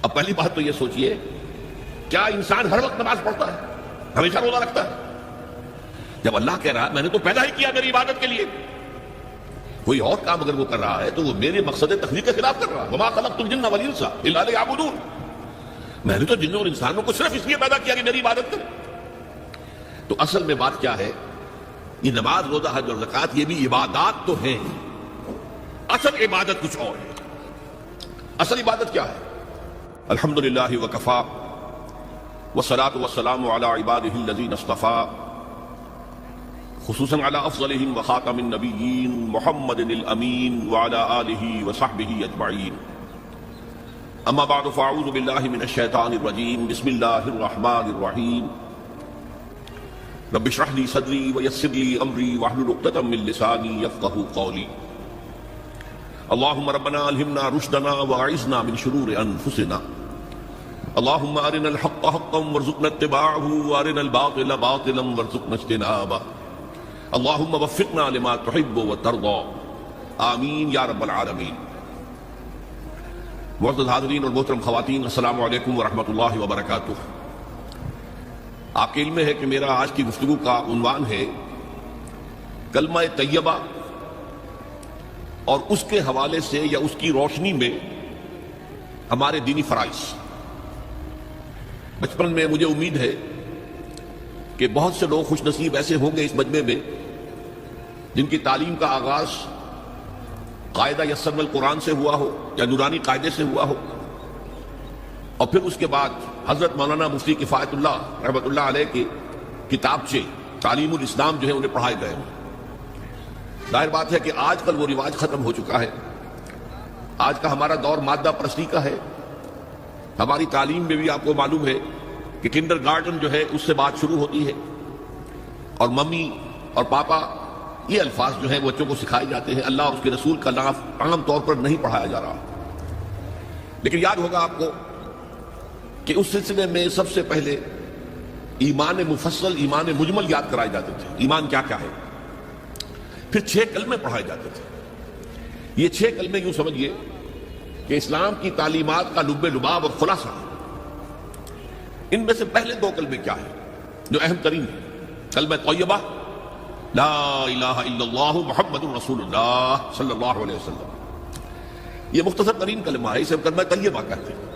اب پہلی بات تو یہ سوچئے، کیا انسان ہر وقت نماز پڑھتا ہے، ہمیشہ روزہ رکھتا ہے؟ جب اللہ کہہ رہا ہے میں نے تو پیدا ہی کیا میری عبادت کے لیے، کوئی اور کام اگر وہ کر رہا ہے تو وہ میرے مقصد تخلیق کے خلاف کر رہا ہے۔ وما خلقت الجن والانس الا لیعبدون، میں نے تو جنوں اور انسانوں کو صرف اس لیے پیدا کیا کہ میری عبادت کریں۔ تو اصل میں بات کیا ہے، یہ نماز، روزہ، حج اور زکوٰۃ یہ بھی عبادات تو ہیں، اصل عبادت کچھ اور ہے۔ اصل عبادت کیا ہے؟ الحمدللہ وکفا والصلاۃ والسلام علی عبادہ الذین اصطفیٰ، خصوصاً علی افضلہم وخاتم النبیین محمد الامین وعلی آلہ وصحبہ اجمعین۔ اما بعد فاعوذ باللہ من الشیطان الرجیم، بسم اللہ الرحمن الرحیم۔ رب اشرح لی صدری ویسر لی امری واحلل عقدۃ من لسانی یفقہوا قولی۔ اللہم ربنا الہمنا رشدنا واعذنا من شرور انفسنا، اللہم ارنا الحق حقا وارزقنا اتباعہ وارنا الباطل باطلا وارزقنا اجتنابہ، اللہم وفقنا لما تحب وترضى، آمین یا رب العالمین۔ معزز حاضرین اور محترم خواتین، السلام علیکم ورحمۃ اللہ وبرکاتہ۔ آپ کے علم میں ہے کہ میرا آج کی گفتگو کا عنوان ہے کلمہ طیبہ، اور اس کے حوالے سے یا اس کی روشنی میں ہمارے دینی فرائض۔ بچپن میں مجھے امید ہے کہ بہت سے لوگ خوش نصیب ایسے ہوں گے اس مجمع میں جن کی تعلیم کا آغاز قاعدہ یسرنا القرآن سے ہوا ہو یا نورانی قاعدے سے ہوا ہو، اور پھر اس کے بعد حضرت مولانا مفتی کفایت اللہ رحمۃ اللہ علیہ کے کتابچے تعلیم الاسلام جو ہے انہیں پڑھائے گئے ہیں۔ ظاہر بات ہے کہ آج کل وہ رواج ختم ہو چکا ہے، آج کا ہمارا دور مادہ پرستی کا ہے۔ ہماری تعلیم میں بھی آپ کو معلوم ہے کہ کنڈر گارڈن جو ہے اس سے بات شروع ہوتی ہے، اور ممی اور پاپا یہ الفاظ جو ہیں بچوں کو سکھائے جاتے ہیں، اللہ اور اس کے رسول کا نام عام طور پر نہیں پڑھایا جا رہا۔ لیکن یاد ہوگا آپ کو کہ اس سلسلے میں سب سے پہلے ایمان مفصل، ایمان مجمل یاد کرائے جاتے تھے، ایمان کیا کیا ہے، پھر 6 کلمے پڑھائے جاتے تھے۔ یہ 6 کلمے یوں سمجھیے کہ اسلام کی تعلیمات کا لب لباب اور خلاصہ ہے۔ ان میں سے پہلے 2 کلمے کیا ہیں جو اہم ترین ہیں؟ کلمہ طیبہ، لا الہ الا اللہ محمد رسول اللہ صلی اللہ علیہ وسلم۔ یہ مختصر ترین کلمہ ہے، اسے کلمہ طیبہ کہتے ہیں،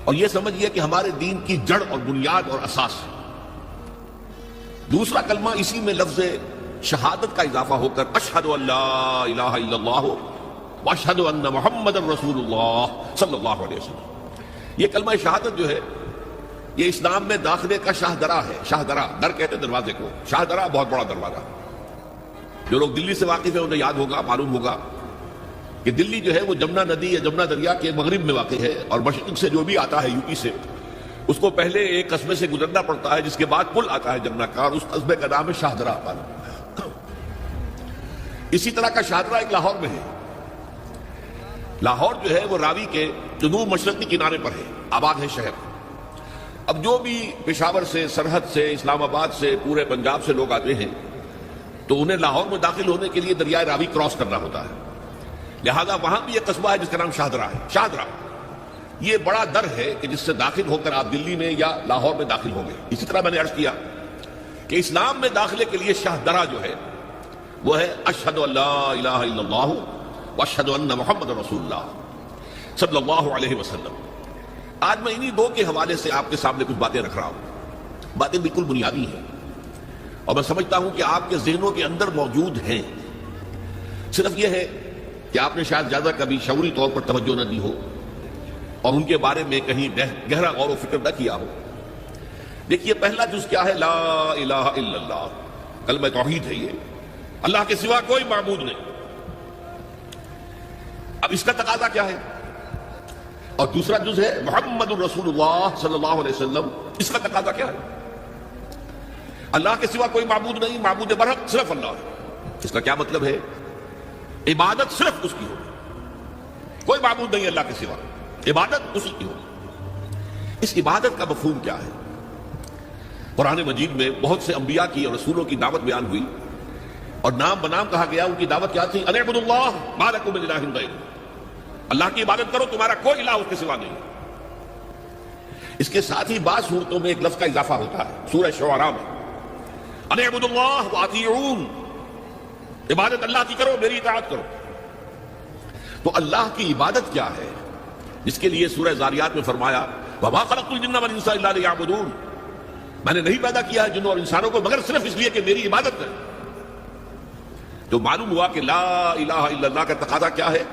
اور یہ سمجھیے کہ ہمارے دین کی جڑ اور بنیاد اور اساس ہے۔ دوسرا کلمہ اسی میں لفظ شہادت کا اضافہ ہو کر اشہد ان لا الہ الا اللہ واشہد ان محمد رسول اللہ صلی اللہ علیہ وسلم۔ یہ کلمہ شہادت جو ہے یہ اسلام میں داخلے کا شاہ درا ہے۔ شاہ درا، در کہتے ہیں دروازے کو، شاہ درا بہت بڑا دروازہ۔ جو لوگ دلی سے واقف ہیں انہیں یاد ہوگا، معلوم ہوگا کہ دلی جو ہے وہ جمنا ندی یا جمنا دریا کے مغرب میں واقع ہے، اور مشرق سے جو بھی آتا ہے یو پی سے، اس کو پہلے ایک قصبے سے گزرنا پڑتا ہے، جس کے بعد پل آتا ہے جمنا کا، اور اس قصبے کا نام ہے شاہ درا پل۔ اسی طرح کا شاہ درا ایک لاہور میں ہے۔ لاہور جو ہے وہ راوی کے جنوب مشرقی کنارے پر ہے، آباد ہے شہر۔ اب جو بھی پشاور سے، سرحد سے، اسلام آباد سے، پورے پنجاب سے لوگ آتے ہیں تو انہیں لاہور میں داخل ہونے کے لیے دریائے راوی کراس کرنا ہوتا ہے، لہذا وہاں بھی ایک قصبہ ہے جس کا نام شاہ درا ہے۔ شاہ درا یہ بڑا در ہے کہ جس سے داخل ہو کر آپ دلی میں یا لاہور میں داخل ہوں گے۔ اسی طرح میں نے عرض کیا کہ اسلام میں داخلے کے لیے شاہ درا جو ہے وہ ہے اشہد ان لا الہ الا اللہ واشہد ان محمد رسول اللہ صلی اللہ علیہ وسلم۔ آج میں انہی 2 کے حوالے سے آپ کے سامنے کچھ باتیں رکھ رہا ہوں، باتیں بالکل بنیادی ہیں، اور میں سمجھتا ہوں کہ آپ کے ذہنوں کے اندر موجود ہیں، صرف یہ ہے کہ آپ نے شاید زیادہ کبھی شعوری طور پر توجہ نہ دی ہو اور ان کے بارے میں کہیں گہرا غور و فکر نہ کیا ہو۔ دیکھیے پہلا جز کیا ہے؟ لا الہ الا اللہ، کلمہ توحید ہے۔ یہ اللہ کے سوا کوئی معبود نہیں۔ اب اس کا تقاضا کیا ہے؟ اور دوسرا جز ہے محمد الرسول اللہ صلی اللہ علیہ وسلم، اس کا تقاضا کیا ہے؟ اللہ کے سوا کوئی معبود نہیں، معبود برحق صرف اللہ ہے۔ اس کا کیا مطلب ہے؟ عبادت صرف اس کی ہوگی، کوئی معبود نہیں اللہ کے سوا، عبادت اسی کی ہوگی۔ اس عبادت کا مفہوم کیا ہے؟ قرآن مجید میں بہت سے انبیاء کی اور رسولوں کی دعوت بیان ہوئی، اور نام بنام کہا گیا، ان کی دعوت کیا تھی؟ ان اعبدوا اللہ ما لکم من الہ غیرہ، اللہ کی عبادت کرو، تمہارا کوئی الہ اس کے سوا نہیں۔ اس کے ساتھ ہی بعض صورتوں میں ایک لفظ کا اضافہ ہوتا ہے، سورہ شعراء میں ان اعبدوا اللہ واطیعون، عبادت اللہ کی کرو، میری اطاعت کرو۔ تو اللہ کی عبادت کیا ہے؟ جس کے لیے سورہ زاریات میں فرمایا وما خلقت الجن والانس الا لیعبدون، میں نے نہیں پیدا کیا ہے جنوں اور انسانوں کو مگر صرف اس لیے کہ میری عبادت کریں۔ تو معلوم ہوا کہ لا الہ الا اللہ کا تقاضا کیا ہے؟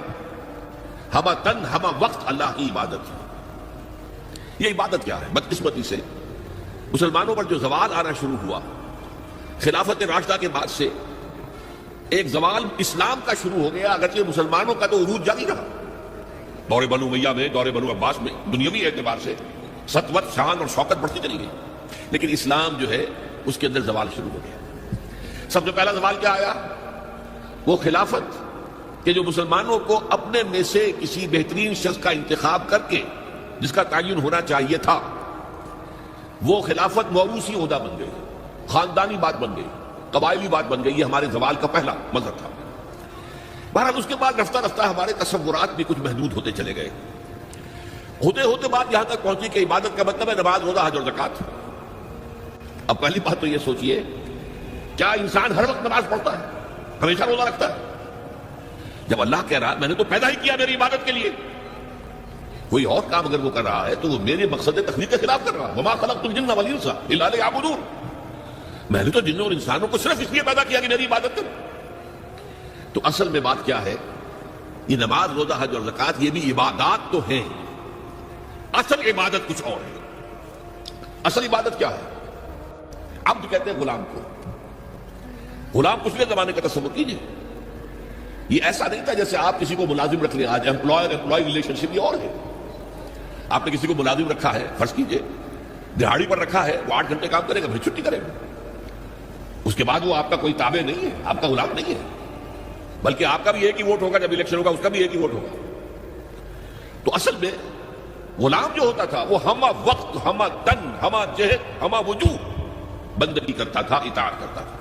ہمہ تن ہمہ وقت اللہ کی عبادت۔ یہ عبادت کیا ہے؟ بدقسمتی سے مسلمانوں پر جو زوال آنا شروع ہوا خلافت راشدہ کے بعد سے، ایک زوال اسلام کا شروع ہو گیا، اگرچہ مسلمانوں کا تو عروج جاری رہا، دور بنو امیہ میں، دور بنو عباس میں دنیاوی اعتبار سے سطوت، شان اور شوکت بڑھتی چلی گئی، لیکن اسلام جو ہے اس کے اندر زوال شروع ہو گیا۔ سب سے پہلا زوال کیا آیا؟ وہ خلافت کہ جو مسلمانوں کو اپنے میں سے کسی بہترین شخص کا انتخاب کر کے جس کا تعین ہونا چاہیے تھا، وہ خلافت موروثی عہدہ بن گئی، خاندانی بات بن گئی، قبائلی بات بن گئی۔ یہ ہمارے زوال کا پہلا منظر تھا۔ بہرحال اس کے بعد رفتہ رفتہ ہمارے تصورات بھی کچھ محدود ہوتے چلے گئے، ہوتے ہوتے بات یہاں تک پہنچی کہ عبادت کا مطلب ہے نماز، روزہ، حج اور زکوٰۃ۔ اب پہلی بات تو یہ سوچئے، کیا انسان ہر وقت نماز پڑھتا ہے، ہمیشہ روزہ رکھتا ہے؟ جب اللہ کہہ رہا ہے میں نے تو پیدا ہی کیا میری عبادت کے لیے، کوئی اور کام اگر وہ کر رہا ہے تو وہ میرے مقصد تخلیق کے خلاف کر رہا ہے۔ وما خلقت الجن والانس الا لیعبدون، میں نے تو جنوں اور انسانوں کو صرف اس لیے پیدا کیا کہ میری عبادت کرو۔ تو اصل میں بات کیا ہے؟ یہ نماز، روزہ، حج اور زکوٰۃ یہ بھی عبادات تو ہیں، اصل عبادت کچھ اور ہے۔ اصل عبادت کیا ہے؟ عبد کہتے ہیں غلام کو۔ غلام پچھلے زمانے کا تصور کیجیے، یہ ایسا نہیں تھا جیسے آپ کسی کو ملازم رکھ لیں، آج امپلائی ریلیشن شپ یہ اور ہے۔ آپ نے کسی کو ملازم رکھا ہے، فرض کیجئے دہاڑی پر رکھا ہے، وہ 8 گھنٹے کام کرے گا پھر چھٹی کرے گا، اس کے بعد وہ آپ کا کوئی تابع نہیں ہے، آپ کا غلام نہیں ہے، بلکہ آپ کا بھی ایک ہی ووٹ ہوگا، جب الیکشن ہوگا اس کا بھی ایک ہی ووٹ ہوگا۔ تو اصل میں غلام جو ہوتا تھا وہ ہمہ وقت، ہمہ تن، ہمہ جہد، ہمہ وجوہ بندگی کرتا تھا، اطاعت کرتا تھا۔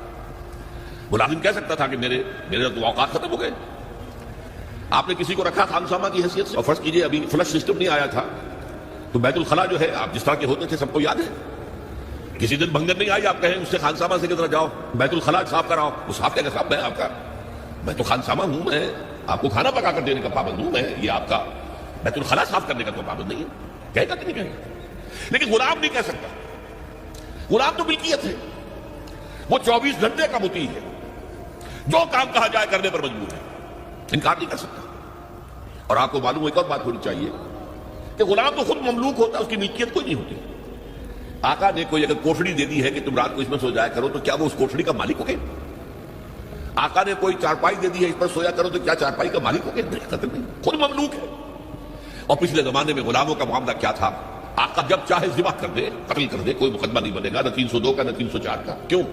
ملازم کہہ سکتا تھا کہ میرے تو اوقات ختم ہو گئے۔ آپ نے کسی کو رکھا خانسامہ کی حیثیت سے، اور فرض کیجئے ابھی فلش سسٹم نہیں آیا تھا تو بیت الخلاء جو ہے آپ جس طرح کے ہوتے تھے سب کو یاد ہے، کسی دن بھنگن نہیں آئی، آپ کہیں اس سے خانسامہ سے کس طرح جاؤ بیت الخلاء صاف کراؤ، وہ صاف کہے گا صاحب میں آپ کا، میں تو خانسامہ ہوں، میں آپ کو کھانا پکا کر دینے کا پابند ہوں، میں یہ آپ کا بیت الخلاء صاف کرنے کا تو پابند نہیں ہے، کہے گا کہ نہیں کہے گا؟ لیکن غلام نہیں کہہ سکتا، غلام تو ملکیت ہے، وہ 24 گھنٹے کا مطیع ہے، جو کام کہا جائے کرنے پر مجبور ہے، انکار نہیں کر سکتا۔ اور آپ کو معلوم ایک اور بات ہونی چاہیے کہ غلام تو خود مملوک ہوتا ہے، اس کی ملکیت کوئی نہیں ہوتی۔ آقا نے کوئی اگر کوٹھڑی دے دی ہے کہ تم رات کو اس میں سو جایا کرو تو کیا وہ اس کوٹھڑی کا مالک ہو گئے؟ آقا نے کوئی چارپائی دے دی ہے اس پر سویا کرو تو کیا چارپائی کا مالک ہو گئے؟ نہیں، خود مملوک ہے۔ اور پچھلے زمانے میں غلاموں کا معاملہ کیا تھا؟ آقا جب چاہے ذبح کر دے، قتل کر دے، کوئی مقدمہ نہیں بنے گا، نہ 302 کا نہ 304 کا۔ کیوں؟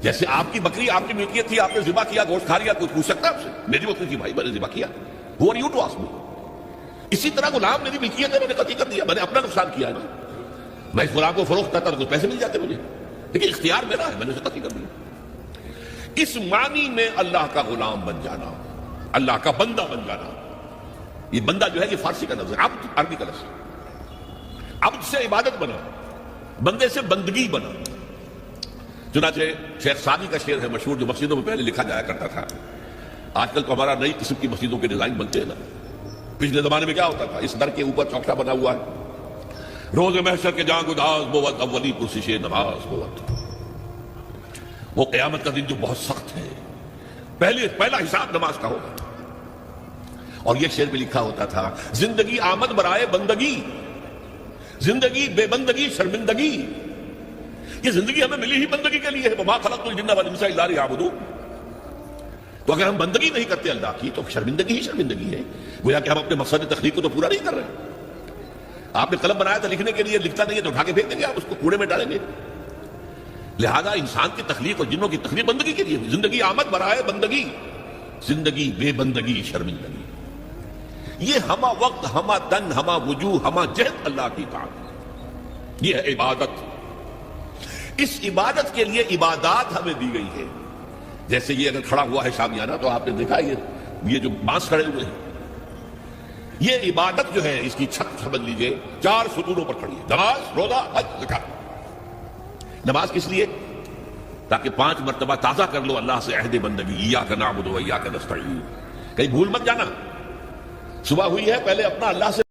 جیسے آپ کی بکری آپ کی ملکیت تھی، آپ نے ذبح کیا، گوشت کھا لیا، کچھ پوچھ سکتا ہے آپ سے؟ میری بکری تھی بھائی، میں نے ذبح کیا، Who are you to ask me؟ اسی طرح غلام میری ملکیت ہے، میں نے قتل کر دیا، میں نے اپنا نقصان کیا ہے نا، میں اس غلام کو فروخت کرتا تو کچھ پیسے مل جاتے مجھے، لیکن اختیار میرا ہے، میں نے اسے قتل کر دیا۔ اس معنی میں اللہ کا غلام بن جانا، اللہ کا بندہ بن جانا، یہ بندہ جو ہے یہ فارسی کا لفظ ہے، عبد عربی کا لفظ ہے، عبد سے عبادت بنا، بندے سے بندگی بنا۔ چنانچہ شیخ سعدی کا شعر ہے مشہور جو مسجدوں میں پہلے لکھا جایا کرتا تھا، آج کل تو ہمارا نئی قسم کی مسجدوں کے ڈیزائن بنتے ہیں نا، پچھلے زمانے میں کیا ہوتا تھا؟ اس در کے اوپر چوکٹا بنا ہوا ہے، روز محشر کے جاں گداز بوت اولی پرسش نماز بوت، وہ قیامت کا دن جو بہت سخت ہے، پہلا حساب نماز کا ہوگا۔ اور یہ شعر میں لکھا ہوتا تھا زندگی آمد برائے بندگی، زندگی بے بندگی شرمندگی، یہ زندگی ہمیں ملی ہی بندگی کے لیے ہے، وما خلقت الجن والانس الا لیعبدون۔ تو اگر ہم بندگی نہیں کرتے اللہ کی تو شرمندگی ہی شرمندگی ہے، گویا کہ ہم اپنے مقصد تخلیق کو تو پورا نہیں کر رہے۔ آپ نے قلم بنایا تھا لکھنے کے لیے، لکھتا نہیں ہے تو اٹھا کے پھینک دیں گے، آپ اس کو کوڑے میں ڈالیں گے۔ لہذا انسان کی تخلیق اور جنوں کی تخلیق بندگی کے لیے ہوئی، زندگی آمد برائے بندگی، زندگی بے بندگی شرمندگی، یہ ہمہ وقت، ہمہ تن، ہمہ وجوہ، ہمہ جہد اللہ کی اطاعت، یہ ہے عبادت۔ اس عبادت کے لیے عبادات ہمیں دی گئی ہے۔ جیسے یہ اگر کھڑا ہوا ہے شامیانہ تو آپ نے دیکھا یہ جو بانس کھڑے ہوئے ہیں، یہ عبادت جو ہے اس کی چھت سمجھ لیجئے 4 ستونوں پر کھڑی ہے، نماز، روزہ، حج، زکات۔ نماز کس لیے؟ تاکہ 5 مرتبہ تازہ کر لو اللہ سے عہد بندگی، ایاک نعبد و ایاک نستعین۔ کہیں بھول مت جانا، صبح ہوئی ہے پہلے اپنا اللہ سے